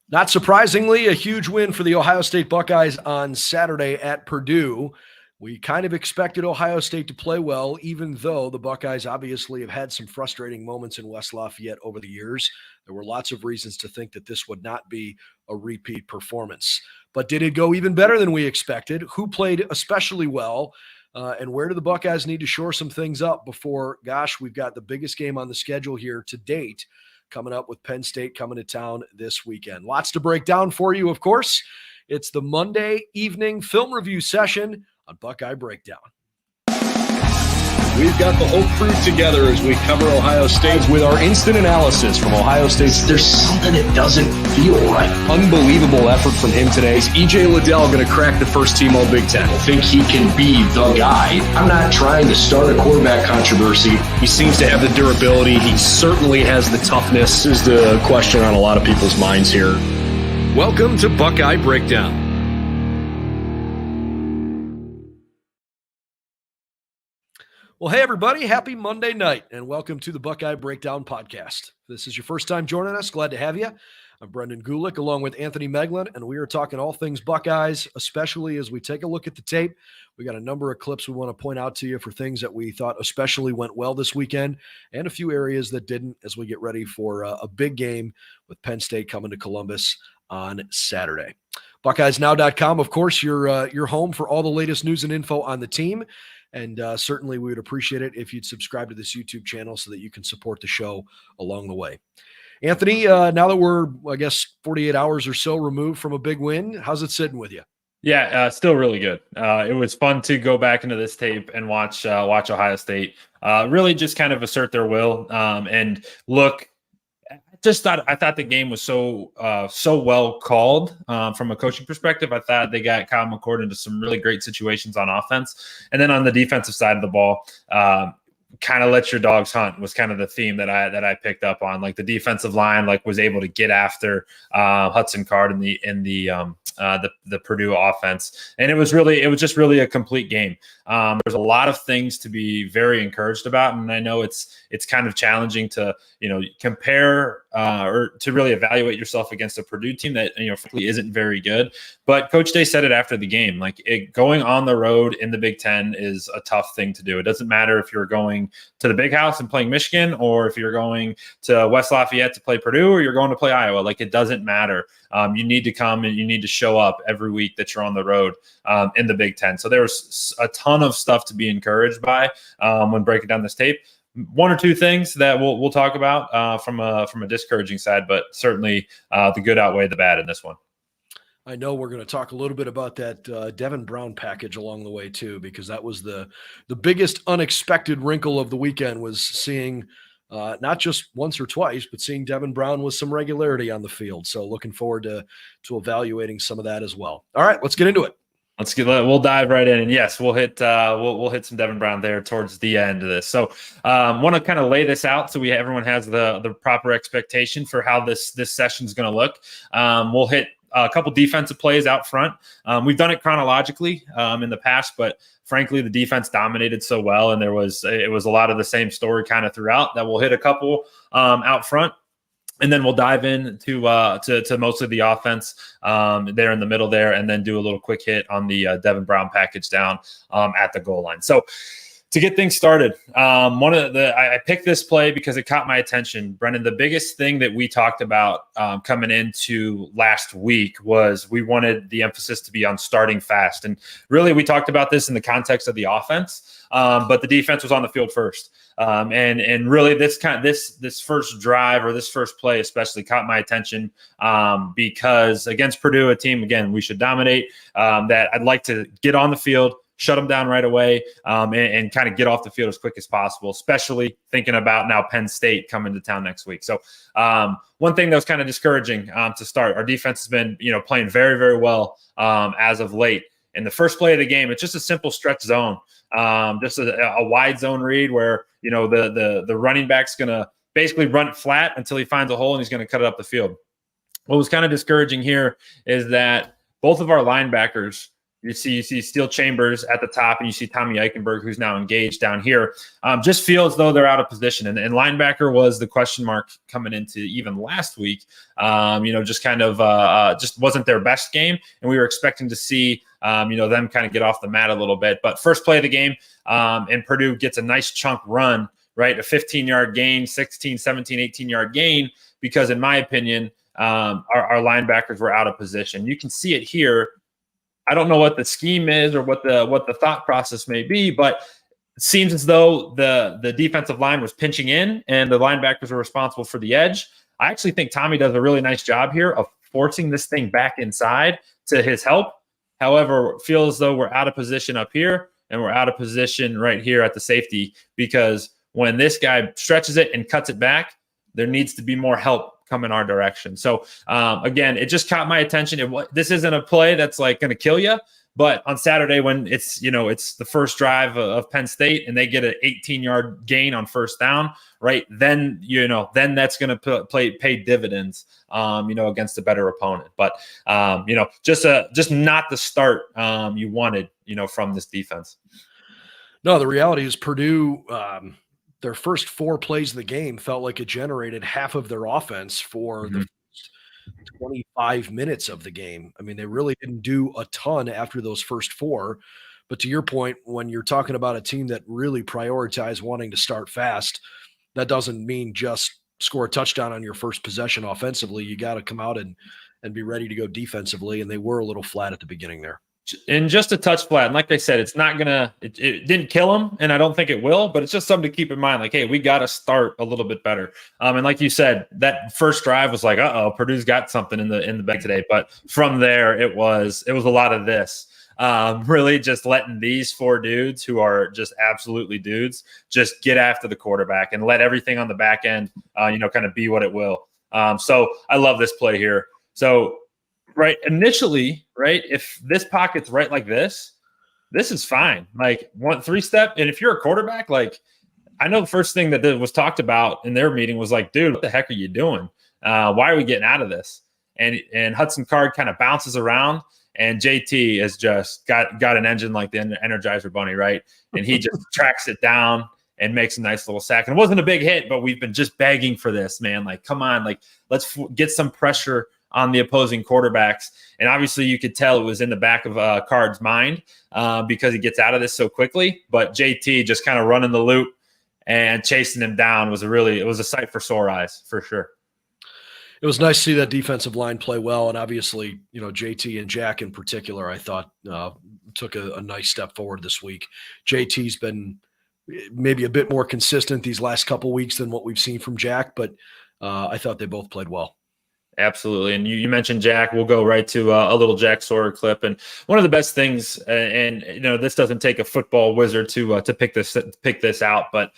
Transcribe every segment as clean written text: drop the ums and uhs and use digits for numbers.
Not surprisingly, a huge win for the Ohio State Buckeyes on Saturday at Purdue. We kind of expected Ohio State to play well, even though the Buckeyes obviously have had some frustrating moments in West Lafayette over the years. There were lots of reasons to think that this would not be a repeat performance. But did it go even better than we expected? Who played especially well? And where do the Buckeyes need to shore some things up before, we've got the biggest game on the schedule here to date coming up with Penn State coming to town this weekend. Lots to break down for you, of course. It's the Monday evening film review session on Buckeye Breakdown. We've got the whole crew together as we cover Ohio State with our instant analysis from Ohio State. There's something that doesn't feel right. Unbelievable effort from him today. Is E.J. Liddell going to crack the first team All-Big Ten? I think he can be the guy. I'm not trying to start a quarterback controversy. He seems to have the durability. He certainly has the toughness. This is the question on a lot of people's minds here. Welcome to Buckeye Breakdown. Well, hey, everybody. Happy Monday night, and welcome to the Buckeye Breakdown podcast. If this is your first time joining us, glad to have you. I'm Brendan Gulick, along with Anthony Moeglin, and we are talking all things Buckeyes, especially as we take a look at the tape. We got a number of clips we want to point out to you for things that we thought especially went well this weekend, and a few areas that didn't as we get ready for a big game with Penn State coming to Columbus on Saturday. BuckeyesNow.com, of course, your home for all the latest news and info on the team. And certainly we would appreciate it if you'd subscribe to this YouTube channel so that you can support the show along the way. Anthony, now that we're, 48 hours or so removed from a big win, how's it sitting with you? Yeah, still really good. It was fun to go back into this tape and watch Ohio State really just kind of assert their will and look. I thought the game was so well called from a coaching perspective. I thought they got Kyle McCord into some really great situations on offense, and then on the defensive side of the ball, kind of let your dogs hunt was kind of the theme that I picked up on. Like the defensive line, was able to get after Hudson Card in the Purdue offense, and it was just really a complete game. There's a lot of things to be very encouraged about, and I know it's kind of challenging to compare or to really evaluate yourself against a Purdue team that frankly isn't very good. But Coach Day said it after the game, going on the road in the Big Ten is a tough thing to do. It doesn't matter if you're going to the Big House and playing Michigan, or if you're going to West Lafayette to play Purdue, or you're going to play Iowa. It doesn't matter. You need to come and you need to show up every week that you're on the road in the Big Ten. So there's a ton of stuff to be encouraged by when breaking down this tape. One or two things that we'll talk about from a discouraging side, but certainly the good outweigh the bad in this one. I know we're going to talk a little bit about that Devin Brown package along the way too, because that was the biggest unexpected wrinkle of the weekend, was seeing not just once or twice, but seeing Devin Brown with some regularity on the field. So looking forward to evaluating some of that as well. All right, let's get into it. We'll dive right in, and yes, we'll hit some Devin Brown there towards the end of this. So, want to kind of lay this out so everyone has the proper expectation for how this session is going to look. We'll hit a couple defensive plays out front. We've done it chronologically in the past, but frankly, the defense dominated so well, and it was a lot of the same story kind of throughout, that we'll hit a couple out front. And then we'll dive in to mostly the offense there in the middle there, and then do a little quick hit on the Devin Brown package down at the goal line. So to get things started, I picked this play because it caught my attention. Brendan, the biggest thing that we talked about coming into last week was we wanted the emphasis to be on starting fast. And really, we talked about this in the context of the offense, but the defense was on the field first. And really this first drive, or this first play especially, caught my attention because against Purdue, a team, again, we should dominate, that I'd like to get on the field, shut them down right away, and kind of get off the field as quick as possible, especially thinking about now Penn State coming to town next week. So one thing that was kind of discouraging to start, our defense has been playing very, very well as of late. In the first play of the game, it's just a simple stretch zone, just a wide zone read where the running back's going to basically run it flat until he finds a hole, and he's going to cut it up the field. What was kind of discouraging here is that both of our linebackers You see Steele Chambers at the top, and you see Tommy Eichenberg, who's now engaged down here. Just feel as though they're out of position. And linebacker was the question mark coming into even last week. Just kind of just wasn't their best game, and we were expecting to see them kind of get off the mat a little bit. But first play of the game, and Purdue gets a nice chunk run, right? A 15-yard gain, 16, 17, 18-yard gain, because in my opinion, our linebackers were out of position. You can see it here. I don't know what the scheme is or what the thought process may be, but it seems as though the defensive line was pinching in and the linebackers were responsible for the edge. I actually think Tommy does a really nice job here of forcing this thing back inside to his help. However, feel as though we're out of position up here and we're out of position right here at the safety, because when this guy stretches it and cuts it back, there needs to be more help come in our direction. So again, it just caught my attention. This isn't a play that's like going to kill you, but on Saturday when it's the first drive of Penn State and they get an 18-yard gain on first down, right? Then that's going to pay dividends, against a better opponent. But just not the start you wanted, from this defense. No, the reality is Purdue. Their first 4 plays of the game felt like it generated half of their offense for the first 25 minutes of the game. I mean, they really didn't do a ton after those first 4. But to your point, when you're talking about a team that really prioritized wanting to start fast, that doesn't mean just score a touchdown on your first possession offensively. You got to come out and be ready to go defensively. And they were a little flat at the beginning there. And just a touch flat. And like I said, it's not it didn't kill them, and I don't think it will, but it's just something to keep in mind. Like, hey, we got to start a little bit better. And like you said, that first drive was like, Purdue's got something in the bag today. But from there, it was a lot of this. Really just letting these 4 dudes who are just absolutely dudes just get after the quarterback and let everything on the back end, kind of be what it will. So I love this play here. So right initially, right, if this pocket's right like this is fine. Like 3-step. And if you're a quarterback, like I know the first thing that was talked about in their meeting was like, dude, what the heck are you doing? Why are we getting out of this? And Hudson Card kind of bounces around, and JT has just got an engine like the Energizer Bunny, right? And he just tracks it down and makes a nice little sack. And it wasn't a big hit, but we've been just begging for this, man. Like, come on, like let's get some pressure on the opposing quarterbacks. And obviously you could tell it was in the back of Card's mind because he gets out of this so quickly. But JT just kind of running the loop and chasing him down was a sight for sore eyes for sure. It was nice to see that defensive line play well. And obviously, JT and Jack in particular, I thought took a nice step forward this week. JT's been maybe a bit more consistent these last couple weeks than what we've seen from Jack, but I thought they both played well. Absolutely. And you mentioned Jack. We'll go right to a little Jack Sawyer clip. And one of the best things, and this doesn't take a football wizard to pick this out, but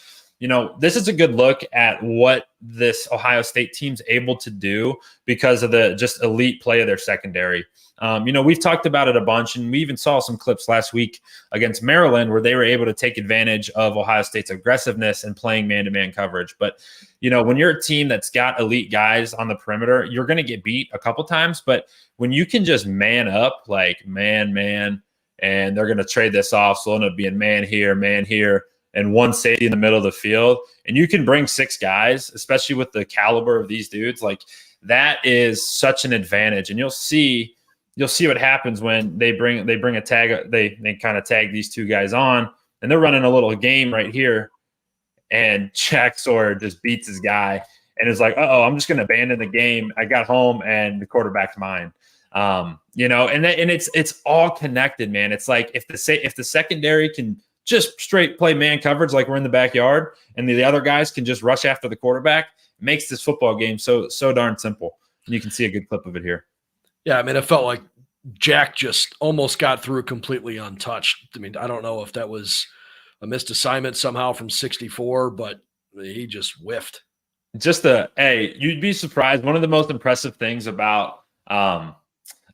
this is a good look at what this Ohio State team's able to do because of the just elite play of their secondary. We've talked about it a bunch, and we even saw some clips last week against Maryland where they were able to take advantage of Ohio State's aggressiveness and playing man-to-man coverage. But, when you're a team that's got elite guys on the perimeter, you're going to get beat a couple times. But when you can just man up, like man, and they're going to trade this off, so it'll end up being man here, and one safety in the middle of the field, and you can bring 6 guys, especially with the caliber of these dudes, like that is such an advantage. And you'll see what happens when they bring a tag. They kind of tag these 2 guys on, and they're running a little game right here. And Jack Sawyer just beats his guy and is like, I'm just going to abandon the game. I got home and the quarterback's mine. And it's all connected, man. It's like if the secondary can just straight play man coverage like we're in the backyard, and the other guys can just rush after the quarterback, it makes this football game so darn simple. And you can see a good clip of it here. Yeah, I mean, it felt like Jack just almost got through completely untouched. I mean, I don't know if that was a missed assignment somehow from 64, but he just whiffed. You'd be surprised. One of the most impressive things about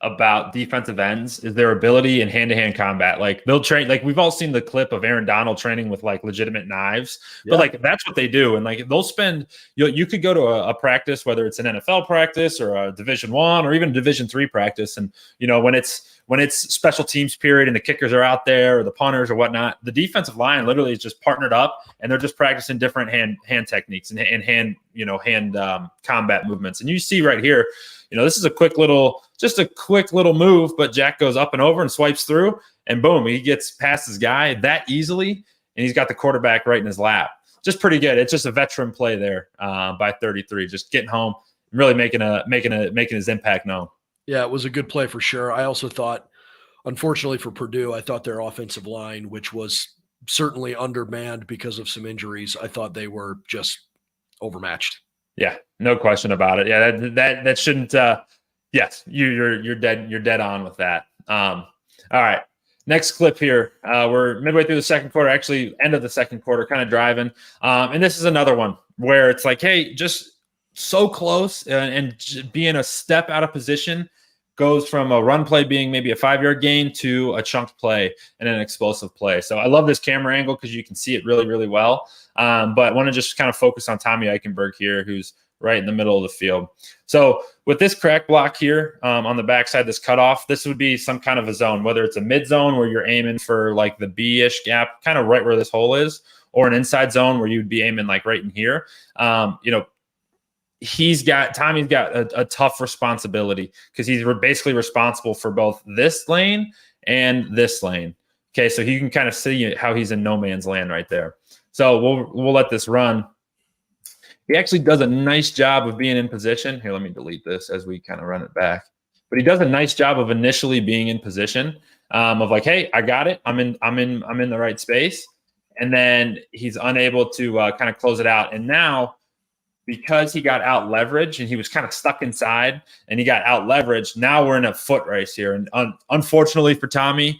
about defensive ends is their ability in hand-to-hand combat. Like they'll train, like we've all seen the clip of Aaron Donald training with like legitimate knives, but like that's what they do. And like they'll spend, you could go to a practice, whether it's an NFL practice or a Division I or even a Division III practice. And, when it's special teams period and the kickers are out there or the punters or whatnot, the defensive line literally is just partnered up and they're just practicing different hand techniques and hand combat movements. And you see right here, this is a quick little move, but Jack goes up and over and swipes through and boom, he gets past his guy that easily. And he's got the quarterback right in his lap. Just pretty good. It's just a veteran play there by 33, just getting home, really making his impact known. Yeah, it was a good play for sure. I also thought, unfortunately for Purdue, I thought their offensive line, which was certainly undermanned because of some injuries, I thought they were just overmatched. Yeah, no question about it. Yeah, that shouldn't. Yes, you're dead on with that. All right, next clip here. We're midway through the second quarter, actually end of the second quarter, kind of driving. And this is another one where it's like, hey, just so close and being a step out of position goes from a run play being maybe a 5-yard gain to a chunked play and an explosive play. So I love this camera angle because you can see it really, really well. But I want to just kind of focus on Tommy Eichenberg here, who's right in the middle of the field. So with this crack block here on the backside, this cutoff, this would be some kind of a zone, whether it's a mid zone where you're aiming for like the B-ish gap, kind of right where this hole is, or an inside zone where you'd be aiming like right in here. Tommy's got a tough responsibility because he's basically responsible for both this lane and this lane. Okay, so you can kind of see how he's in no man's land right there. So we'll let this run. He actually does a nice job of being in position. Here, let me delete this as we kind of run it back. But he does a nice job of initially being in position of like, hey, I got it. I'm in the right space. And then he's unable to kind of close it out. And now, because he got out leveraged and he was kind of stuck inside and he got out leveraged, now we're in a foot race here. And unfortunately for Tommy,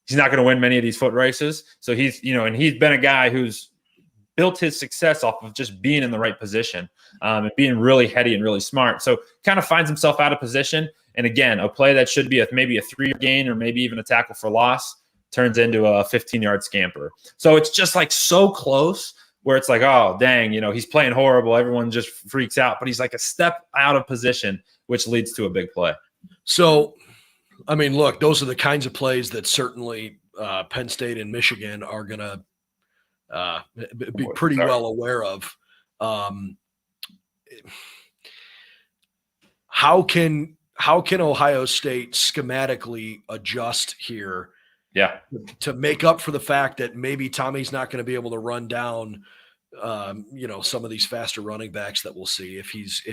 he's not going to win many of these foot races. So he's been a guy who's built his success off of just being in the right position and being really heady and really smart. So kind of finds himself out of position. And again, a play that should be maybe a 3-yard gain or maybe even a tackle for loss turns into a 15-yard scamper. So it's just like so close where it's like, oh, dang, he's playing horrible. Everyone just freaks out, but he's like a step out of position, which leads to a big play. So, I mean, look, those are the kinds of plays that certainly Penn State and Michigan are going to be pretty well aware of. How can Ohio State schematically adjust here? Yeah, to make up for the fact that maybe Tommy's not going to be able to run down, some of these faster running backs that we'll see if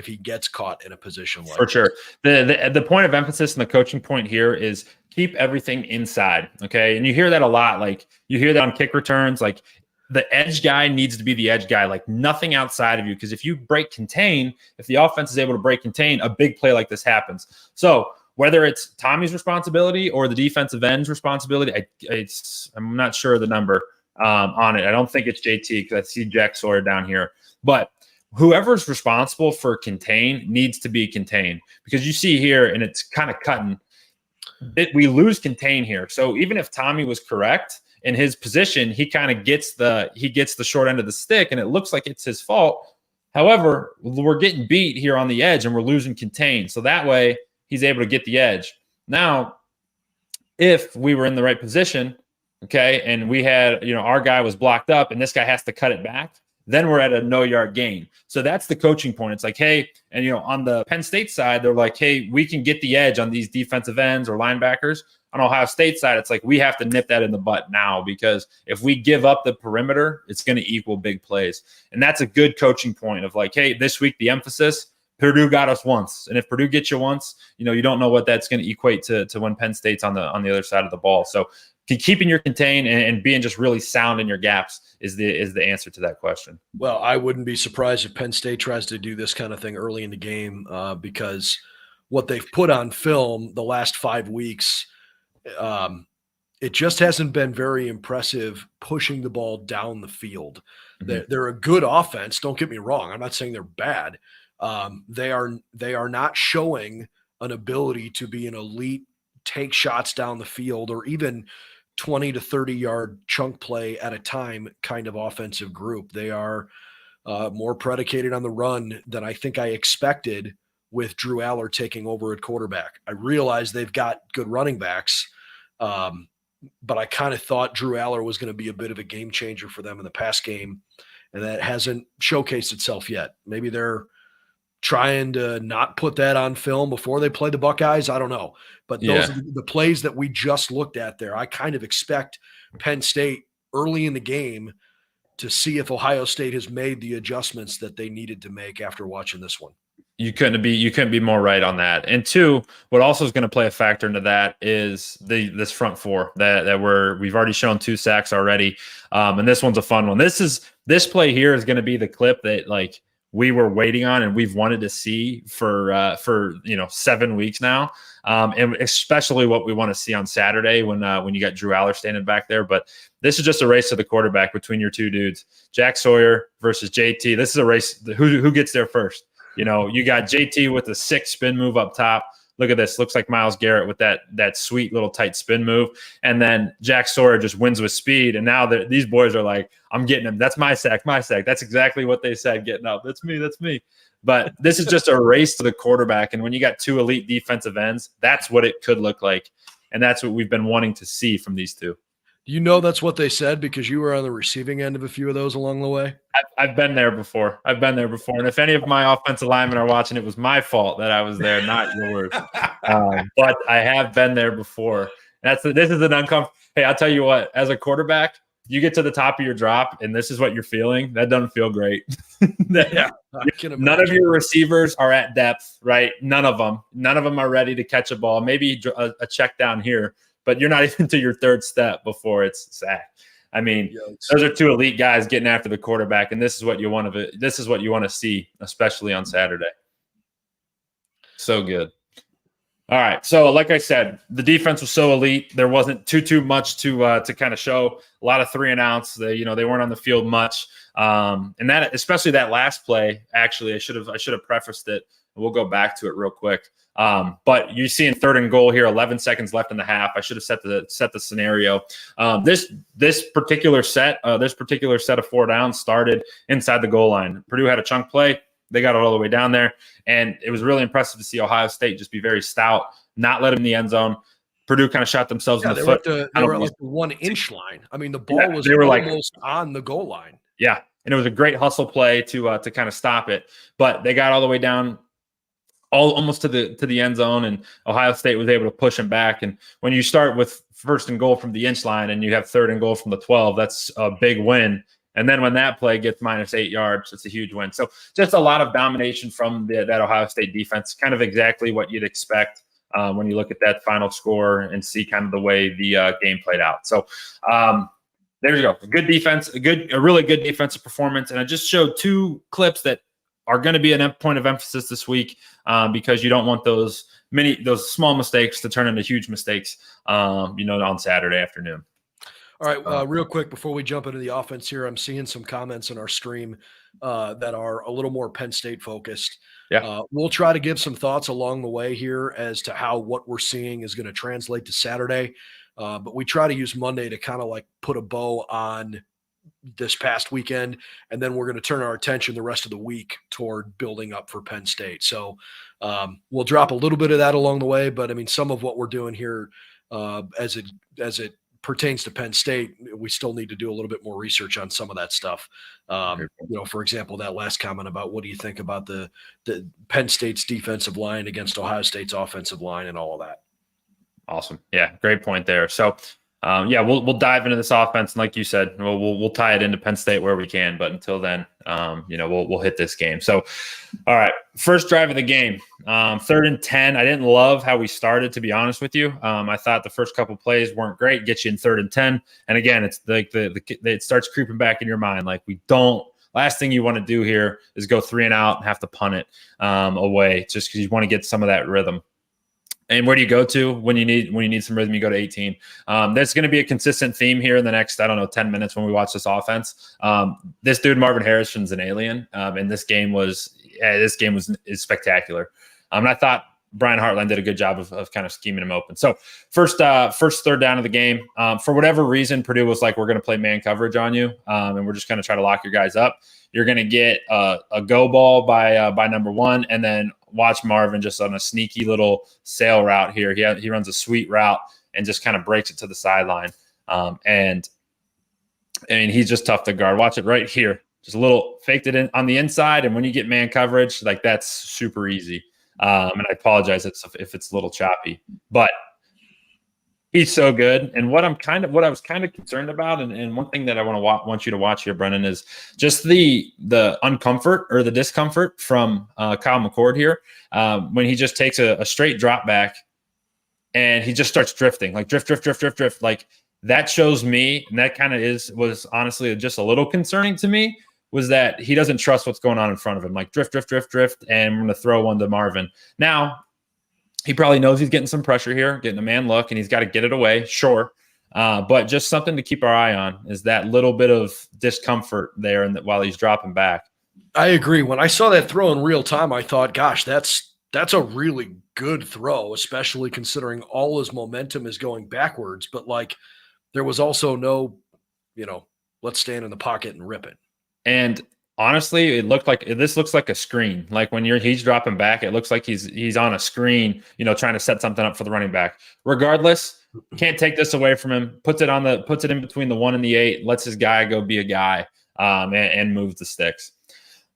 he gets caught in a position like for sure. The point of emphasis and the coaching point here is keep everything inside. Okay, and you hear that a lot. Like you hear that on kick returns. Like the edge guy needs to be the edge guy. Like nothing outside of you, because if you break contain, if the offense is able to break contain, a big play like this happens. So whether it's Tommy's responsibility or the defensive end's responsibility, I'm not sure the number on it. I don't think it's JT because I see Jack Sawyer down here. But whoever's responsible for contain needs to be contained, because you see here, and it's kind of cutting, we lose contain here. So even if Tommy was correct in his position, he kind of gets the short end of the stick, and it looks like it's his fault. However, we're getting beat here on the edge, and we're losing contain. So that way, he's able to get the edge. Now, if we were in the right position, okay, and we had, our guy was blocked up and this guy has to cut it back, then we're at a no-yard gain. So that's the coaching point. It's like, hey, and, on the Penn State side, they're like, hey, we can get the edge on these defensive ends or linebackers. On Ohio State side, it's like we have to nip that in the butt now, because if we give up the perimeter, it's going to equal big plays. And that's a good coaching point of like, hey, this week the emphasis, Purdue got us once. And if Purdue gets you once, you don't know what that's going to equate to when Penn State's on the other side of the ball. So keeping your contain and being just really sound in your gaps is the answer to that question. Well, I wouldn't be surprised if Penn State tries to do this kind of thing early in the game because what they've put on film the last 5 weeks, it just hasn't been very impressive pushing the ball down the field. Mm-hmm. They're a good offense. Don't get me wrong. I'm not saying they're bad. They are not showing an ability to be an elite, take shots down the field, or even 20 to 30-yard chunk play at a time kind of offensive group. They are more predicated on the run than I think I expected with Drew Aller taking over at quarterback. I realize they've got good running backs, but I kind of thought Drew Aller was going to be a bit of a game changer for them in the pass game, and that hasn't showcased itself yet. Maybe they're trying to not put that on film before they play the Buckeyes. I don't know. But those are the plays that we just looked at there. I kind of expect Penn State early in the game to see if Ohio State has made the adjustments that they needed to make after watching this one. You couldn't be more right on that. And two, what also is going to play a factor into that is this front four that we've already shown 2 sacks already. And this one's a fun one. This play here is going to be the clip that like we were waiting on and we've wanted to see for 7 weeks now. And especially what we want to see on Saturday when you got Drew Aller standing back there. But this is just a race to the quarterback between your 2 dudes, Jack Sawyer versus JT. This is a race. Who gets there first? You got JT with a 6 spin move up top. Look at this. Looks like Myles Garrett with that sweet little tight spin move. And then Jack Sawyer just wins with speed. And now these boys are like, I'm getting him. That's my sack. That's exactly what they said getting up. That's me. But this is just a race to the quarterback. And when you got 2 elite defensive ends, that's what it could look like. And that's what we've been wanting to see from these 2. That's what they said because you were on the receiving end of a few of those along the way? I've been there before. And if any of my offensive linemen are watching, it was my fault that I was there, not yours. But I have been there before. This is an uncomfortable. Hey, I'll tell you what, as a quarterback, you get to the top of your drop and this is what you're feeling. That doesn't feel great. None of your receivers are at depth, right? None of them are ready to catch a ball. Maybe a check down here, but you're not even to your 3rd step before it's sack. I mean, those are 2 elite guys getting after the quarterback, and this is what you want to see, especially on Saturday. So good. All right. So, like I said, the defense was so elite. There wasn't too much to kind of show. A lot of 3 and outs. They weren't on the field much. And that, especially that last play, actually, I should have prefaced it. We'll go back to it real quick. But you see in 3rd and goal here, 11 seconds left in the half. I should have set the scenario. This particular set of 4 downs started inside the goal line. Purdue had a chunk play. They got it all the way down there. And it was really impressive to see Ohio State just be very stout, not let them in the end zone. Purdue kind of shot themselves in the foot. They were at like the 1-inch line. I mean, the ball was almost on the goal line. Yeah. And it was a great hustle play to kind of stop it. But they got all the way down almost to the end zone, and Ohio State was able to push them back. And when you start with 1st and goal from the inch line and you have 3rd and goal from the 12, that's a big win. And then when that play gets -8 yards, it's a huge win. So just a lot of domination from that Ohio State defense, kind of exactly what you'd expect when you look at that final score and see kind of the way the game played out. So there you go. A good defense, a really good defensive performance. And I just showed 2 clips that are going to be an point of emphasis this week because you don't want those small mistakes to turn into huge mistakes, on Saturday afternoon. All right, real quick before we jump into the offense here, I'm seeing some comments in our stream that are a little more Penn State focused. Yeah, we'll try to give some thoughts along the way here as to how what we're seeing is going to translate to Saturday. But we try to use Monday to kind of like put a bow on this past weekend, and then we're going to turn our attention the rest of the week toward building up for Penn State. So we'll drop a little bit of that along the way, but I mean, some of what we're doing here as it pertains to Penn State, we still need to do a little bit more research on some of that stuff. For example, that last comment about what do you think about the Penn State's defensive line against Ohio State's offensive line and all of that. Awesome. Yeah, great point there. So we'll dive into this offense, and like you said, we'll tie it into Penn State where we can. But until then, we'll hit this game. So, all right, first drive of the game, 3rd and 10. I didn't love how we started, to be honest with you. I thought the first couple plays weren't great. Get you in 3rd and 10, and again, it's like it starts creeping back in your mind. Like we don't. Last thing you want to do here is go 3 and out and have to punt it away, just because you want to get some of that rhythm. And where do you go to when you need some rhythm? You go to 18. There's going to be a consistent theme here in the next, 10 minutes when we watch this offense. This dude, Marvin Harrison's an alien. And this game is spectacular. And I thought Brian Hartline did a good job of kind of scheming him open. So first third down of the game, for whatever reason, Purdue was like, we're going to play man coverage on you, and we're just going to try to lock your guys up. You're going to get a go ball by number 1, and then watch Marvin just on a sneaky little sail route here. He runs a sweet route and just kind of breaks it to the sideline. And I mean, he's just tough to guard. Watch it right here. Just a little faked it in on the inside, and when you get man coverage, like that's super easy. And I apologize if it's a little choppy, but he's so good. And what I was kind of concerned about, and one thing that I want you to watch here, Brennan, is just the uncomfort or the discomfort from Kyle McCord here when he just takes a straight drop back and he just starts drifting, like drift. Like that shows me, and that kind of was honestly just a little concerning to me, was that he doesn't trust what's going on in front of him. Like drift, and I'm going to throw one to Marvin. Now, he probably knows he's getting some pressure here, getting a man look, and he's got to get it away, sure. But just something to keep our eye on is that little bit of discomfort there while he's dropping back. I agree. When I saw that throw in real time, I thought, gosh, that's a really good throw, especially considering all his momentum is going backwards. But, like, there was also no, let's stand in the pocket and rip it. And honestly, this looks like a screen. Like when he's dropping back, it looks like he's on a screen, trying to set something up for the running back. Regardless, can't take this away from him. Puts it in between the 1 and the 8, lets his guy go be a guy, and moves the sticks.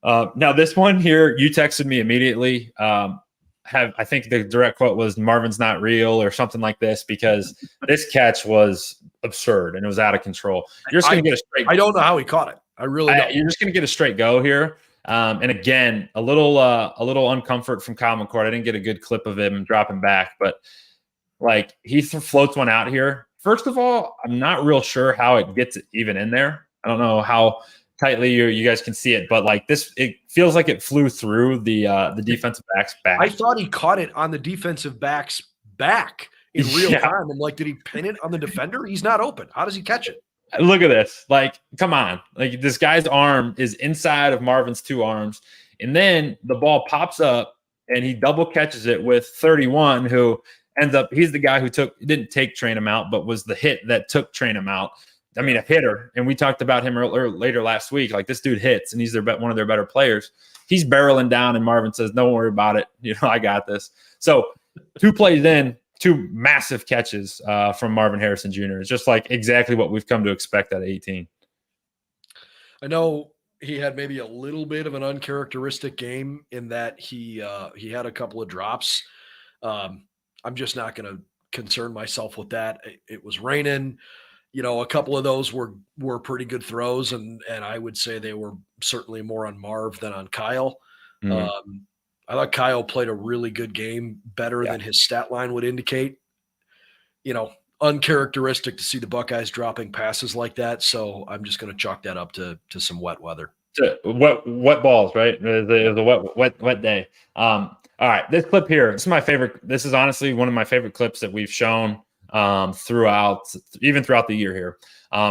Now this one here, you texted me immediately. I think the direct quote was "Marvin's not real" or something like this, because this catch was absurd and it was out of control. You're just going to get a straight. I don't know how he caught it. I really don't. You're just going to get a straight go here. And again, a little uncomfort from Kyle McCord. I didn't get a good clip of him dropping back, but like he floats one out here. First of all, I'm not real sure how it gets even in there. I don't know how tightly you guys can see it, but like this, it feels like it flew through the defensive back's back. I thought he caught it on the defensive back's back in real time. I'm like, did he pin it on the defender? He's not open. How does he catch it? Look at this. Like, come on. Like, this guy's arm is inside of Marvin's 2 arms. And then the ball pops up and he double catches it with 31, who ends up, he's the guy who didn't take Trainum out, but was the hit that took Trainum out. I mean, a hitter. And we talked about him later last week. Like, this dude hits and he's one of their better players. He's barreling down and Marvin says, "Don't worry about it. I got this." So 2 plays in, 2 massive catches from Marvin Harrison Jr. It's just like exactly what we've come to expect at 18. I know he had maybe a little bit of an uncharacteristic game in that he had a couple of drops. I'm just not going to concern myself with that. It was raining. A couple of those were pretty good throws, and I would say they were certainly more on Marv than on Kyle. Mm-hmm. I thought Kyle played a really good game, better than his stat line would indicate. Uncharacteristic to see the Buckeyes dropping passes like that. So I'm just going to chalk that up to some wet weather. Wet balls, right? It was a wet day. All right, this clip here, this is my favorite. This is honestly one of my favorite clips that we've shown throughout the year here.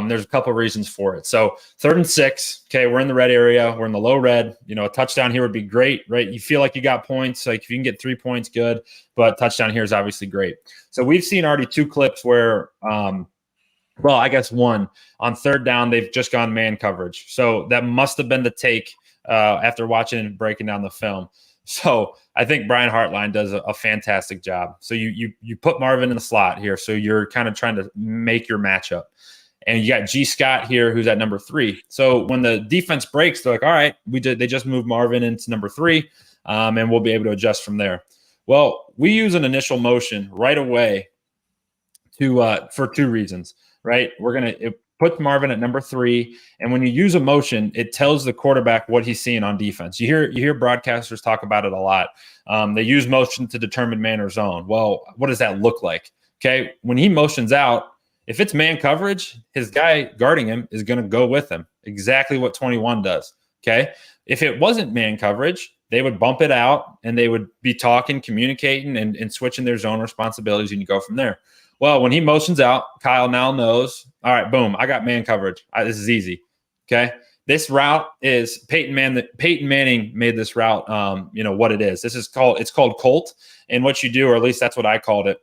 There's a couple of reasons for it. So 3rd and 6, okay, we're in the red area. We're in the low red. A touchdown here would be great, right? You feel like you got points. Like if you can get 3 points, good. But touchdown here is obviously great. So we've seen already 2 clips where, I guess 1 on 3rd down, they've just gone man coverage. So that must have been the take after watching and breaking down the film. So I think Brian Hartline does a fantastic job. So you put Marvin in the slot here. So you're kind of trying to make your matchup. And you got G. Scott here, who's at number 3. So when the defense breaks, they're like, all right, they just moved Marvin into number 3, and we'll be able to adjust from there. Well, we use an initial motion right away for 2 reasons, right? It puts Marvin at number 3, and when you use a motion, it tells the quarterback what he's seeing on defense. You hear broadcasters talk about it a lot. They use motion to determine man or zone. Well, what does that look like? Okay, when he motions out, if it's man coverage, his guy guarding him is going to go with him. Exactly what 21 does. Okay. If it wasn't man coverage, they would bump it out and they would be talking, communicating, and switching their zone responsibilities, and you go from there. Well, when he motions out, Kyle now knows, all right, boom, I got man coverage. This is easy. Okay. this route is Peyton Manning made this route, what it is. It's called Colt. And what you do, or at least that's what I called it.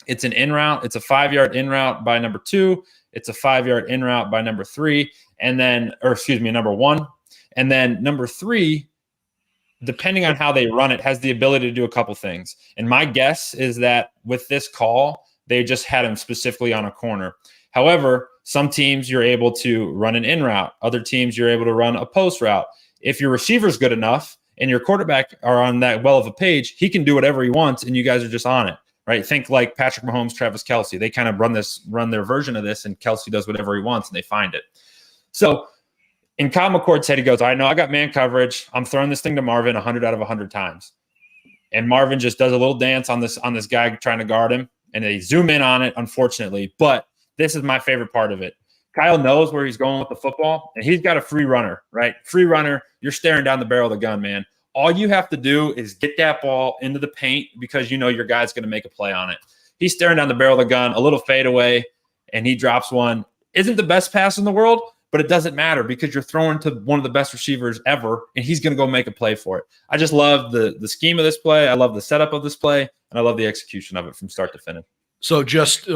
It's an in route. It's a 5-yard in route by number 2. It's a 5-yard in route by number 3. Number 1. And then number 3, depending on how they run it, has the ability to do a couple things. And my guess is that with this call, they just had him specifically on a corner. However, some teams you're able to run an in route. Other teams you're able to run a post route. If your receiver's good enough and your quarterback are on that well of a page, he can do whatever he wants, and you guys are just on it, right? Think like Patrick Mahomes, Travis Kelce. They kind of run their version of this, and Kelce does whatever he wants, and they find it. So in Kyle McCord's head, he goes, I know I got man coverage. I'm throwing this thing to Marvin 100 out of 100 times. And Marvin just does a little dance on this guy trying to guard him, and they zoom in on it, unfortunately. But this is my favorite part of it. Kyle knows where he's going with the football, and he's got a free runner, right? Free runner, you're staring down the barrel of the gun, man. All you have to do is get that ball into the paint because you know your guy's going to make a play on it. He's staring down the barrel of the gun, a little fadeaway, and he drops one. Isn't the best pass in the world, but it doesn't matter because you're throwing to one of the best receivers ever, and he's going to go make a play for it. I just love the scheme of this play. I love the setup of this play, and I love the execution of it from start to finish. So just,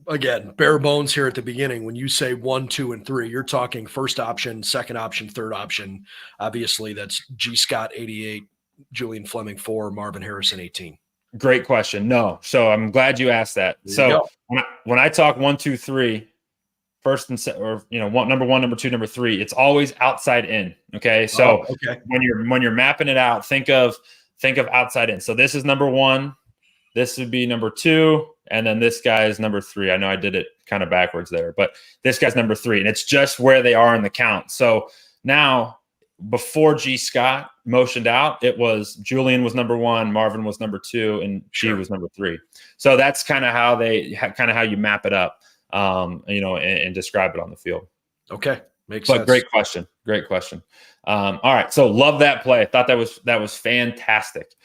again, bare bones here at the beginning. When you say 1, 2, and 3, you're talking first option, second option, third option. Obviously, that's G. Scott, 88, Julian Fleming, 4, Marvin Harrison, 18. Great question. No. So I'm glad you asked that. So when I talk 1, 2, 3, first and number 1, number 2, number 3, it's always outside in. Okay. So when you're mapping it out, think of outside in. So this is number 1. This would be number 2. And then this guy is number 3. I know I did it kind of backwards there, but this guy's number 3, and it's just where they are in the count. So now before G. Scott motioned out, it was Julian was number 1, Marvin was number 2, and G was number 3. So that's kind of how how you map it up, and describe it on the field. Okay. Makes sense. Great question. All right. So love that play. I thought that was fantastic.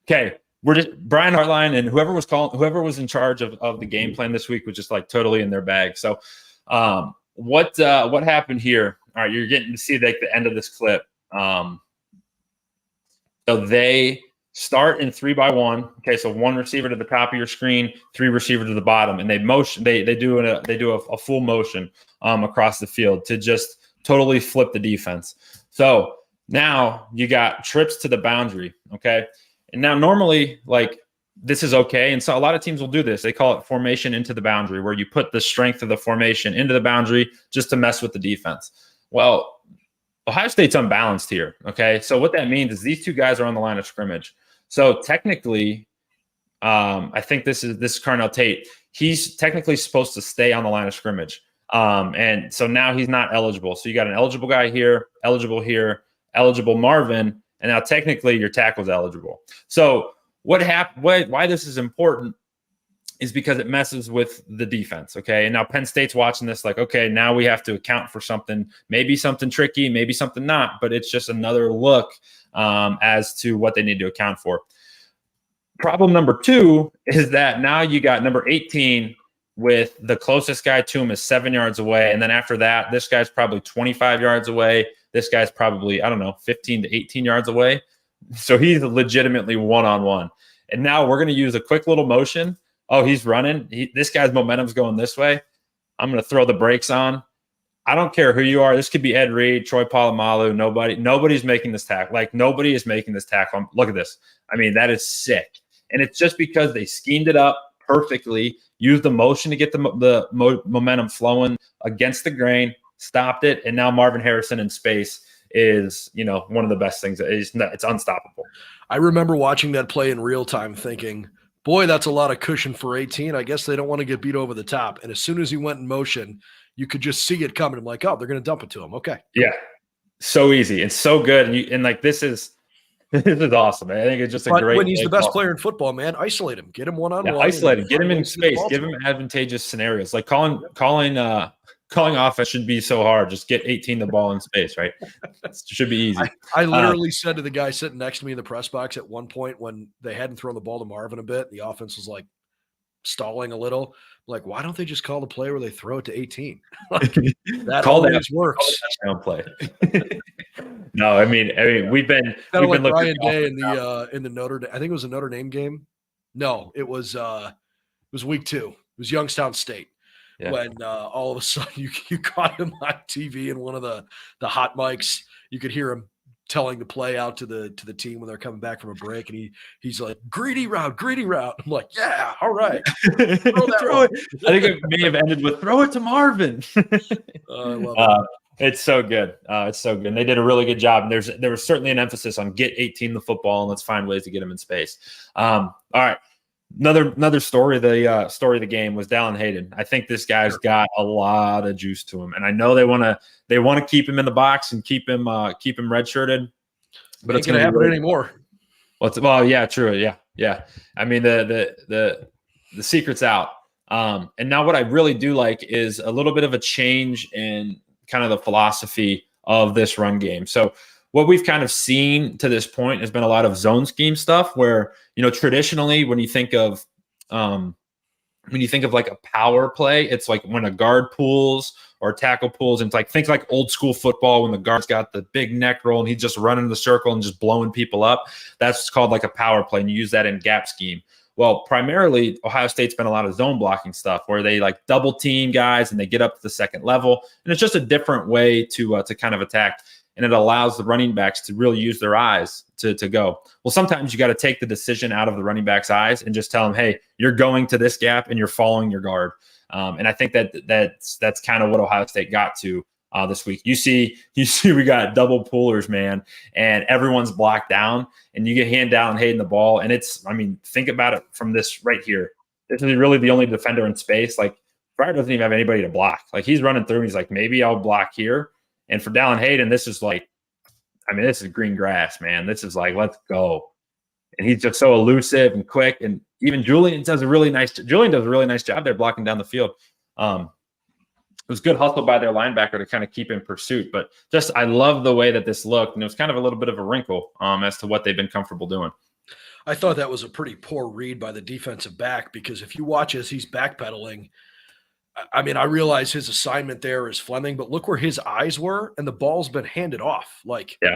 Okay. We're just Brian Hartline and whoever was in charge of the game plan this week was just like totally in their bag. So what happened here? All right, you're getting to see like the end of this clip. So they start in 3-by-1. Okay, so 1 receiver to the top of your screen, 3 receiver to the bottom, and they do a full motion across the field to just totally flip the defense. So now you got trips to the boundary. Okay. And now normally, like, this is okay. And so a lot of teams will do this. They call it formation into the boundary, where you put the strength of the formation into the boundary just to mess with the defense. Well, Ohio State's unbalanced here, okay? So what that means is these 2 guys are on the line of scrimmage. So technically, I think this is Carnell Tate. He's technically supposed to stay on the line of scrimmage. And so now he's not eligible. So you got an eligible guy here, eligible Marvin, and now technically your tackle's eligible. So why this is important is because it messes with the defense, okay? And now Penn State's watching this like, okay, now we have to account for something, maybe something tricky, maybe something not, but it's just another look as to what they need to account for. Problem number 2 is that now you got number 18 with the closest guy to him is 7 yards away, and then after that, this guy's probably 25 yards away. This guy's probably, 15 to 18 yards away. So he's legitimately one-on-one. And now we're going to use a quick little motion. Oh, he's running. This guy's momentum's going this way. I'm going to throw the brakes on. I don't care who you are. This could be Ed Reed, Troy Polamalu, nobody's making this tackle. Like, nobody is making this tackle. Look at this. I mean, that is sick. And it's just because they schemed it up perfectly, used the motion to get the momentum flowing against the grain, stopped it, and now Marvin Harrison in space is, one of the best things. It's unstoppable. I remember watching that play in real time thinking, boy, that's a lot of cushion for 18. I guess they don't want to get beat over the top. And as soon as he went in motion, you could just see it coming. I'm like, oh, they're going to dump it to him. Okay. Yeah. So easy. It's so good. And this is awesome. I think it's just great. When he's the best player in football, man, isolate him. Get him one-on-one. Isolate him. Get him in space. Give him advantageous scenarios. Like calling offense shouldn't be so hard. Just get 18 the ball in space, right? It should be easy. I literally said to the guy sitting next to me in the press box at one point when they hadn't thrown the ball to Marvin a bit, the offense was like, stalling a little. Like, why don't they just call the play where they throw it to 18? Like, that Call always works. Touchdown play. No, I mean, we've been Like looking Ryan Day in the Notre Dame. I think it was a Notre Dame game. No, it was week 2. It was Youngstown State. Yeah. When all of a sudden you caught him on TV in one of the hot mics. You could hear him telling the play out to the team when they're coming back from a break, and he's like, greedy route. I'm like, yeah, all right. Throw it. I think it may have ended with throw it to Marvin. I love it. It's so good. It's so good. And they did a really good job. And there was certainly an emphasis on get 18 the football and let's find ways to get him in space. All right. Another story of the game was Dallin Hayden. I think this guy's got a lot of juice to him, and I know they want to keep him in the box and keep him redshirted. But it's going to happen anymore. Well, yeah, true, yeah. I mean the secret's out. And now what I really do like is a little bit of a change in kind of the philosophy of this run game. So what we've kind of seen to this point has been a lot of zone scheme stuff where, traditionally when you think of like a power play, it's like when a guard pulls or a tackle pulls, and it's like, think like old school football when the guard's got the big neck roll and he's just running the circle and just blowing people up. That's called like a power play, and you use that in gap scheme. Well, primarily Ohio State's been a lot of zone blocking stuff where they like double team guys and they get up to the second level, and it's just a different way to kind of attack. And it allows the running backs to really use their eyes to go. Well, sometimes you got to take the decision out of the running back's eyes and just tell them, hey, you're going to this gap and you're following your guard. And I think that's kind of what Ohio State got to this week. You see we got double pullers, man, and everyone's blocked down, and you get hand down Hayden the ball. And think about it from this right here. This is really the only defender in space. Like, Fryer doesn't even have anybody to block. Like, he's running through and he's like, maybe I'll block here. And for Dallin Hayden, this is like, this is green grass, man. This is like, let's go. And he's just so elusive and quick. And even Julian does a really nice job there blocking down the field. It was good hustle by their linebacker to kind of keep in pursuit. But just, I love the way that this looked. And it was kind of a little bit of a wrinkle as to what they've been comfortable doing. I thought that was a pretty poor read by the defensive back, because if you watch as he's backpedaling, I realize his assignment there is Fleming, but look where his eyes were, and the ball's been handed off. Like, yeah,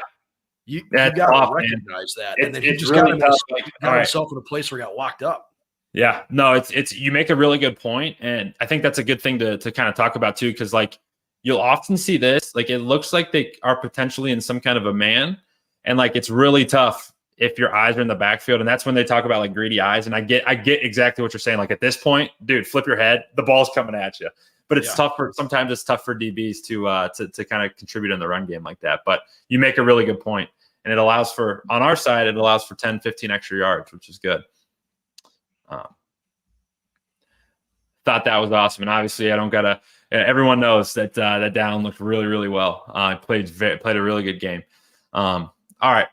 you got to recognize that. And then he just really got himself in a place where he got locked up. Yeah, no, it's you make a really good point, and I think that's a good thing to kind of talk about too, because like you'll often see this, like it looks like they are potentially in some kind of a man, and like it's really tough if your eyes are in the backfield. And that's when they talk about like greedy eyes. And I get exactly what you're saying. Like at this point, dude, flip your head, the ball's coming at you. But it's sometimes it's tough for DBs to kind of contribute in the run game like that. But you make a really good point. And it allows for, on our side, it allows for 10, 15 extra yards, which is good. Thought that was awesome. And obviously everyone knows that that Dallin looked really, really well. Played a really good game. All right.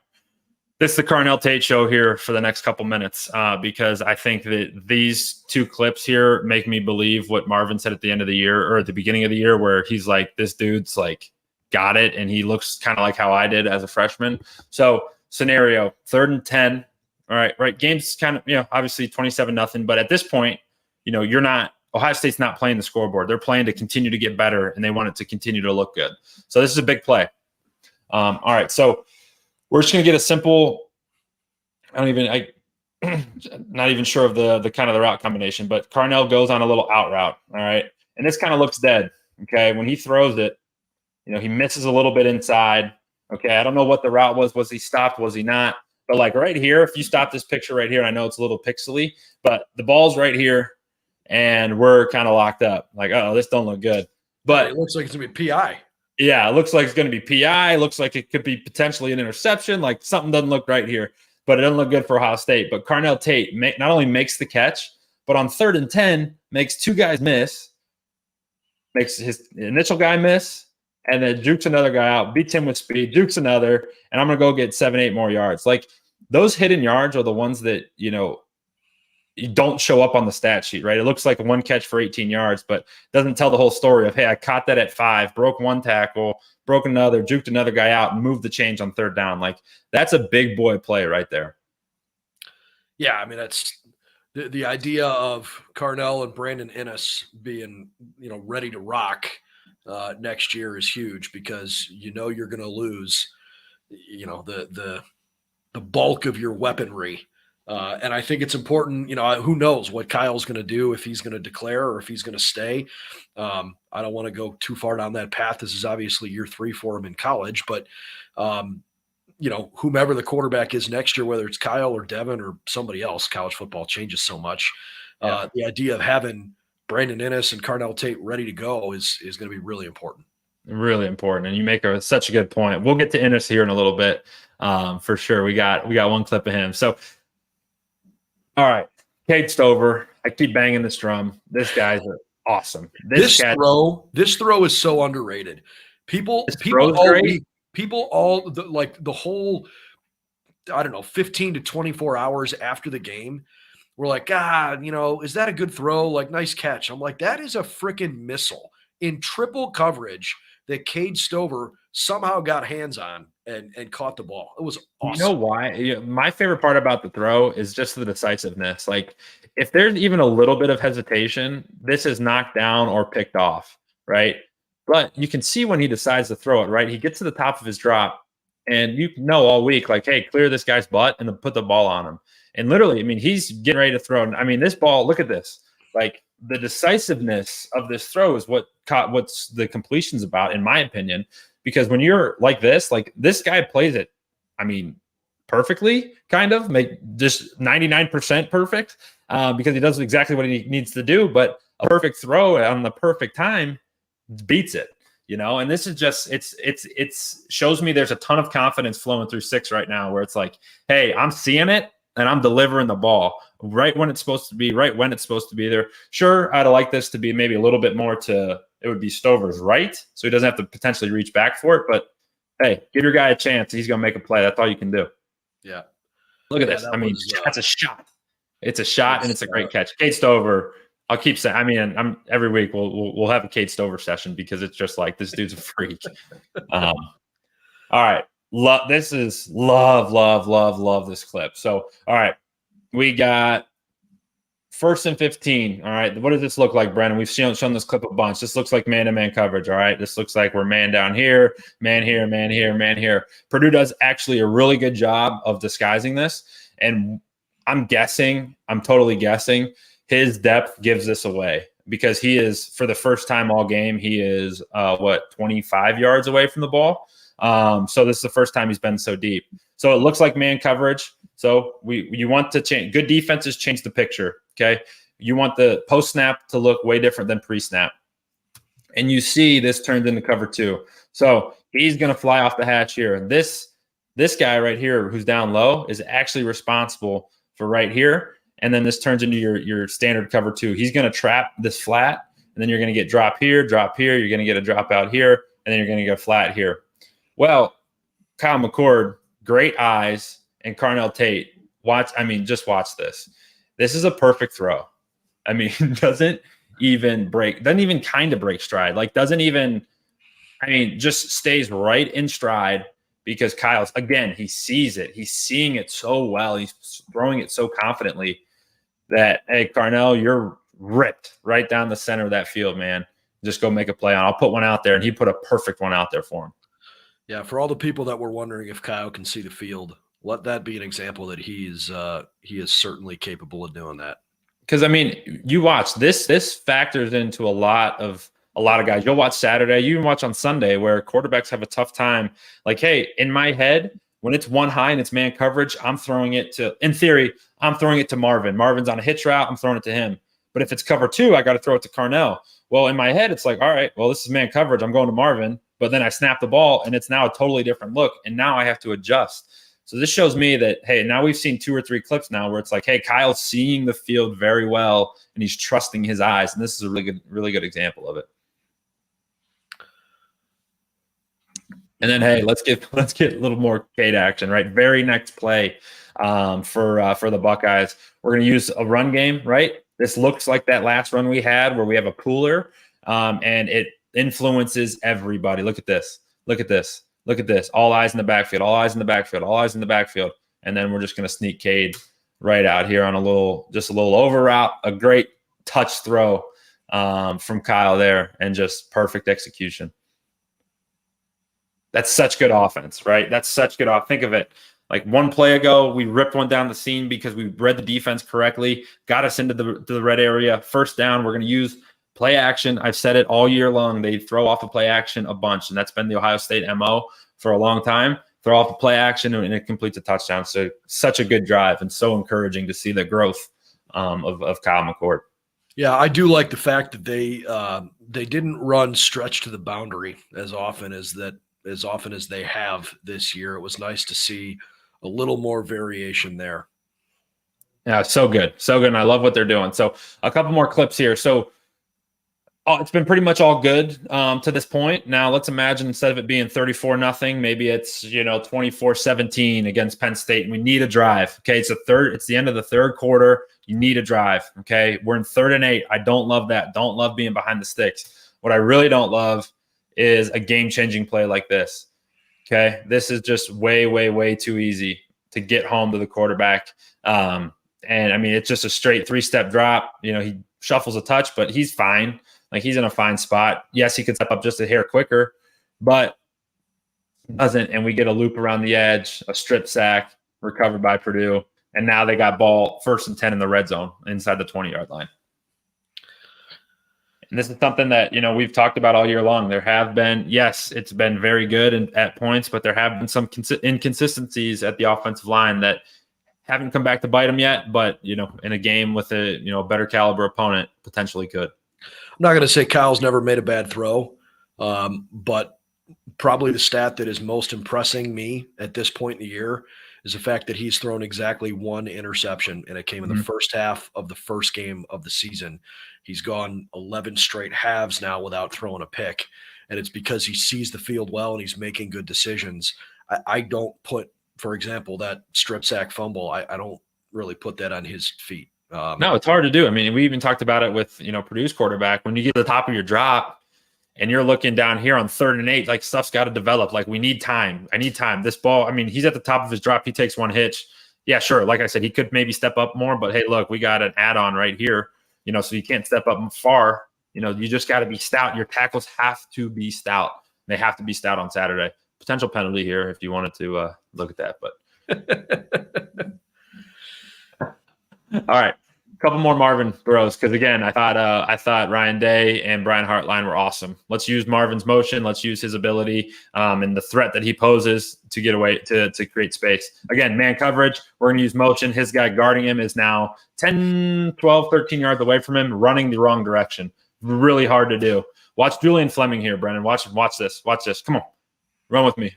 This is the Carnell Tate show here for the next couple minutes because I think that these two clips here make me believe what Marvin said at the end of the year or at the beginning of the year, where he's like, this dude's like got it. And he looks kind of like how I did as a freshman. So scenario 3rd and 10. All right. Game's kind of, obviously 27-0. But at this point, Ohio State's not playing the scoreboard. They're playing to continue to get better, and they want it to continue to look good. So this is a big play. All right. So we're just going to get a simple, not even sure of the kind of the route combination, but Carnell goes on a little out route. All right. And this kind of looks dead. Okay. When he throws it, he misses a little bit inside. Okay. I don't know what the route was. Was he stopped? Was he not? But like right here, if you stop this picture right here, and I know it's a little pixely, but the ball's right here and we're kind of locked up. Like, oh, this don't look good. But it looks like it's going to be PI. Yeah, it looks like it's going to be PI. It looks like it could be potentially an interception. Like something doesn't look right here, but it doesn't look good for Ohio State. But Carnell Tate not only makes the catch, but on 3rd and 10 makes two guys miss, makes his initial guy miss, and then jukes another guy out, beats him with speed, jukes another, and I'm going to go get 7-8 more yards. Like those hidden yards are the ones that, you don't show up on the stat sheet, right? It looks like one catch for 18 yards, but doesn't tell the whole story of, hey, I caught that at 5, broke one tackle, broke another, juked another guy out, and moved the change on 3rd down. Like that's a big boy play right there. Yeah, The idea of Carnell and Brandon Innes being, ready to rock next year is huge because you're going to lose, the bulk of your weaponry. And I think it's important, who knows what Kyle's going to do, if he's going to declare or if he's going to stay. I don't want to go too far down that path. This is obviously year 3 for him in college, but whomever the quarterback is next year, whether it's Kyle or Devin or somebody else, college football changes so much. Yeah. The idea of having Brandon Innes and Carnell Tate ready to go is going to be really important. Really important. And you make such a good point. We'll get to Innes here in a little bit for sure. We got one clip of him. So, all right, Cade Stover. I keep banging this drum. This guy's awesome. This throw is so underrated. People all week, the whole, I don't know, 15 to 24 hours after the game, we're like, is that a good throw? Like, nice catch. I'm like, that is a freaking missile in triple coverage that Cade Stover somehow got hands on and caught the ball. It was awesome. You know why? My favorite part about the throw is just the decisiveness. Like, if there's even a little bit of hesitation, this is knocked down or picked off, right? But you can see when he decides to throw it, right? He gets to the top of his drop, and all week, like, hey, clear this guy's butt and then put the ball on him. And literally, he's getting ready to throw. This ball, look at this. Like, the decisiveness of this throw is what's the completion's about, in my opinion. Because when you're like this guy plays it, perfectly, kind of, make just 99% perfect, because he does exactly what he needs to do. But a perfect throw on the perfect time beats it, and this is just, it's shows me there's a ton of confidence flowing through 6 right now, where it's like, hey, I'm seeing it and I'm delivering the ball right when it's supposed to be there. Sure, I'd like this to be maybe a little bit more it would be Stover's right, so he doesn't have to potentially reach back for it, but hey, give your guy a chance. He's going to make a play. That's all you can do. Yeah. Look at this. That's a shot. It's a shot, and it's a great catch. Cade Stover, I'll keep saying, I'm every week we'll have a Cade Stover session because it's just like, this dude's a freak. All right. Love this clip. So, all right, we got 1st and 15. All right, what does this look like, Brennan? We've shown this clip a bunch. This looks like man-to-man coverage. All right, this looks like we're man down here, man here, man here, man here. Purdue does actually a really good job of disguising this, and I'm totally guessing, his depth gives this away because he is, for the first time all game, he is 25 yards away from the ball. So this is the first time he's been so deep. So it looks like man coverage. So you want to change. Good defenses change the picture. Okay. You want the post snap to look way different than pre-snap. And you see this turned into cover 2. So he's going to fly off the hatch here. This guy right here, who's down low, is actually responsible for right here. And then this turns into your standard cover 2. He's going to trap this flat, and then you're going to get drop here. You're going to get a drop out here, and then you're going to get flat here. Well, Kyle McCord, great eyes, and Carnell Tate, just watch this. This is a perfect throw. Doesn't even kind of break stride. Like, just stays right in stride because Kyle's, again, he sees it. He's seeing it so well. He's throwing it so confidently that, hey, Carnell, you're ripped right down the center of that field, man. Just go make a play on. I'll put one out there, and he put a perfect one out there for him. Yeah, for all the people that were wondering if Kyle can see the field, let that be an example that he is certainly capable of doing that. Because you watch this factors into a lot of guys. You'll watch Saturday, you even watch on Sunday, where quarterbacks have a tough time. Like, hey, in my head, when it's one high and it's man coverage, I'm throwing it to Marvin. Marvin's on a hitch route, I'm throwing it to him. But if it's cover 2, I got to throw it to Carnell. Well, in my head, it's like, all right, well, this is man coverage, I'm going to Marvin. But then I snap the ball, and it's now a totally different look, and now I have to adjust. So this shows me that, hey, now we've seen 2 or 3 clips now where it's like, hey, Kyle's seeing the field very well, and he's trusting his eyes, and this is a really good example of it. And then, hey, let's get a little more Cade action, right? Very next play for the Buckeyes. We're going to use a run game, right? This looks like that last run we had where we have a pooler, and it influences everybody. Look at this. All eyes in the backfield. And then we're just going to sneak Cade right out here on a little over route, a great touch throw from Kyle there, and just perfect execution. That's such good offense, right? That's such good offense. Think of it. Like one play ago, we ripped one down the seam because we read the defense correctly, got us into the red area. First down, we're going to use play action. I've said it all year long. They throw off a play action a bunch, and that's been the Ohio State MO for a long time. Throw off a play action, and it completes a touchdown. So such a good drive, and so encouraging to see the growth of Kyle McCord. Yeah, I do like the fact that they didn't run stretch to the boundary as often as they have this year. It was nice to see a little more variation there. Yeah, so good. So good. And I love what they're doing. So a couple more clips here. So it's been pretty much all good to this point. Now let's imagine instead of it being 34-0, maybe it's 24-17 against Penn State, and we need a drive. Okay, it's the end of the third quarter. You need a drive. Okay, we're in 3rd and 8. I don't love that. Don't love being behind the sticks. What I really don't love is a game-changing play like this. Okay, this is just way, way, way too easy to get home to the quarterback. And I mean, it's just a straight 3-step drop. He shuffles a touch, but he's fine. Like, he's in a fine spot. Yes, he could step up just a hair quicker, but doesn't. And we get a loop around the edge, a strip sack, recovered by Purdue. And now they got ball 1st and 10 in the red zone inside the 20-yard line. And this is something that, we've talked about all year long. There have been, yes, it's been very good at points, but there have been some inconsistencies at the offensive line that haven't come back to bite them yet. But, in a game with a, better caliber opponent, potentially could. I'm not going to say Kyle's never made a bad throw, but probably the stat that is most impressing me at this point in the year is the fact that he's thrown exactly one interception, and it came in the first half of the first game of the season. He's gone 11 straight halves now without throwing a pick, and it's because he sees the field well and he's making good decisions. I don't put, for example, that strip sack fumble, I don't really put that on his feet. No, it's hard to do. I mean, we even talked about it with, Purdue's quarterback. When you get to the top of your drop and you're looking down here on 3rd and 8, like, stuff's got to develop. Like, we need time. I need time. This ball, I mean, he's at the top of his drop. He takes one hitch. Yeah, sure. Like I said, he could maybe step up more, but hey, look, we got an add-on right here, so you can't step up far. You just got to be stout. Your tackles have to be stout. They have to be stout on Saturday. Potential penalty here if you wanted to look at that, but all right. Couple more Marvin throws, because again, I thought Ryan Day and Brian Hartline were awesome. Let's use Marvin's motion. Let's use his ability and the threat that he poses to get away to create space. Again, man coverage. We're going to use motion. His guy guarding him is now 10, 12, 13 yards away from him, running the wrong direction. Really hard to do. Watch Julian Fleming here, Brennan. Watch this. Watch this. Come on. Run with me,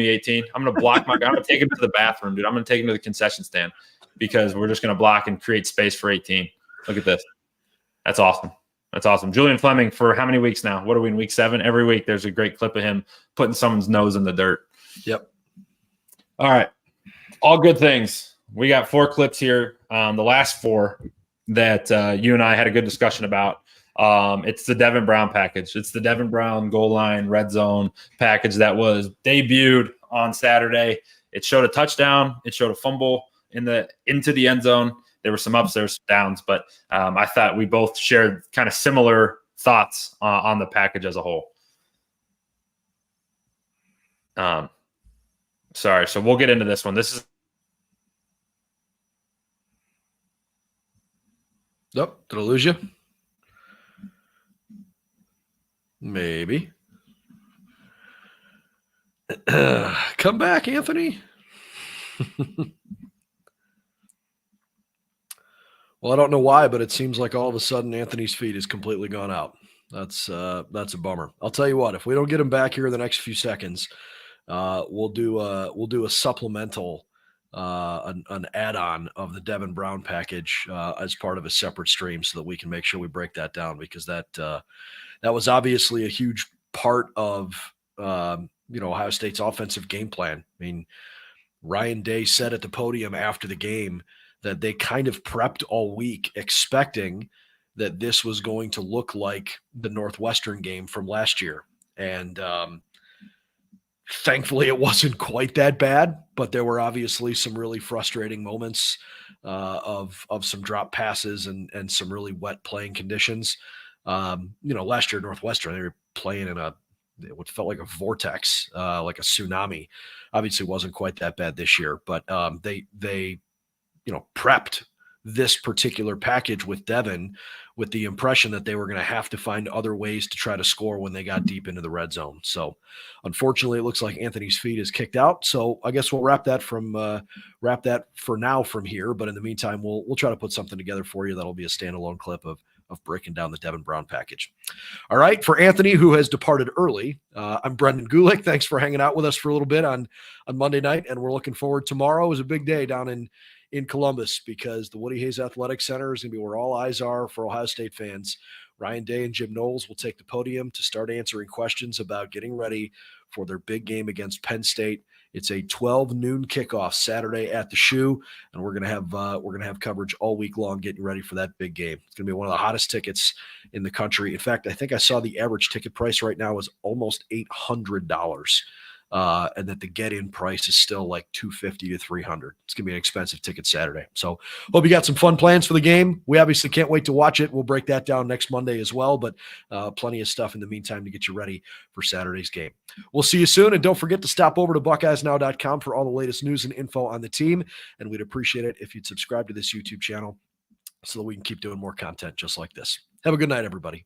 18. I'm going to block I'm going to take him to the bathroom, dude. I'm going to take him to the concession stand, because we're just going to block and create space for 18. Look at this. That's awesome. That's awesome. Julian Fleming, for how many weeks now? What are we in, week 7? Every week there's a great clip of him putting someone's nose in the dirt. Yep. All right. All good things. We got 4 clips here. The last 4 that you and I had a good discussion about. It's the Devin Brown package. It's the Devin Brown goal line red zone package that was debuted on Saturday. It showed a touchdown. It showed a fumble into the end zone. There were some ups, there were some downs, but I thought we both shared kind of similar thoughts on the package as a whole. Sorry, so we'll get into this one. This is. Nope. Did I lose you? Maybe. Come back, Anthony. Well, I don't know why, but it seems like all of a sudden Anthony's feed has completely gone out. That's a bummer. I'll tell you what, if we don't get him back here in the next few seconds, we'll do a supplemental, an add-on of the Devin Brown package as part of a separate stream, so that we can make sure we break that down, because that was obviously a huge part of Ohio State's offensive game plan. I mean, Ryan Day said at the podium after the game that they kind of prepped all week expecting that this was going to look like the Northwestern game from last year. And Thankfully, it wasn't quite that bad, but there were obviously some really frustrating moments of some drop passes and some really wet playing conditions. Last year at Northwestern, they were playing in what felt like a vortex, like a tsunami. Obviously, wasn't quite that bad this year, but they prepped this particular package with Devin with the impression that they were going to have to find other ways to try to score when they got deep into the red zone. So unfortunately, it looks like Anthony's feet is kicked out. So I guess we'll wrap that for now from here. But in the meantime, we'll try to put something together for you. That'll be a standalone clip of breaking down the Devin Brown package. All right. For Anthony, who has departed early, I'm Brendan Gulick. Thanks for hanging out with us for a little bit on Monday night. And we're looking forward. Tomorrow is a big day down in Columbus because the Woody Hayes Athletic Center is going to be where all eyes are for Ohio State fans. Ryan Day and Jim Knowles will take the podium to start answering questions about getting ready for their big game against Penn State. It's a 12 noon kickoff Saturday at the Shoe, and we're gonna have coverage all week long getting ready for that big game. It's gonna be one of the hottest tickets in the country. In fact, I think I saw the average ticket price right now is almost $800. And that the get-in price is still like $250 to $300. It's gonna be an expensive ticket Saturday. So hope you got some fun plans for the game. We obviously can't wait to watch it. We'll break that down next Monday as well, but plenty of stuff in the meantime to get you ready for Saturday's game. We'll see you soon, and don't forget to stop over to BuckeyesNow.com for all the latest news and info on the team, and we'd appreciate it if you'd subscribe to this YouTube channel so that we can keep doing more content just like this. Have a good night, everybody.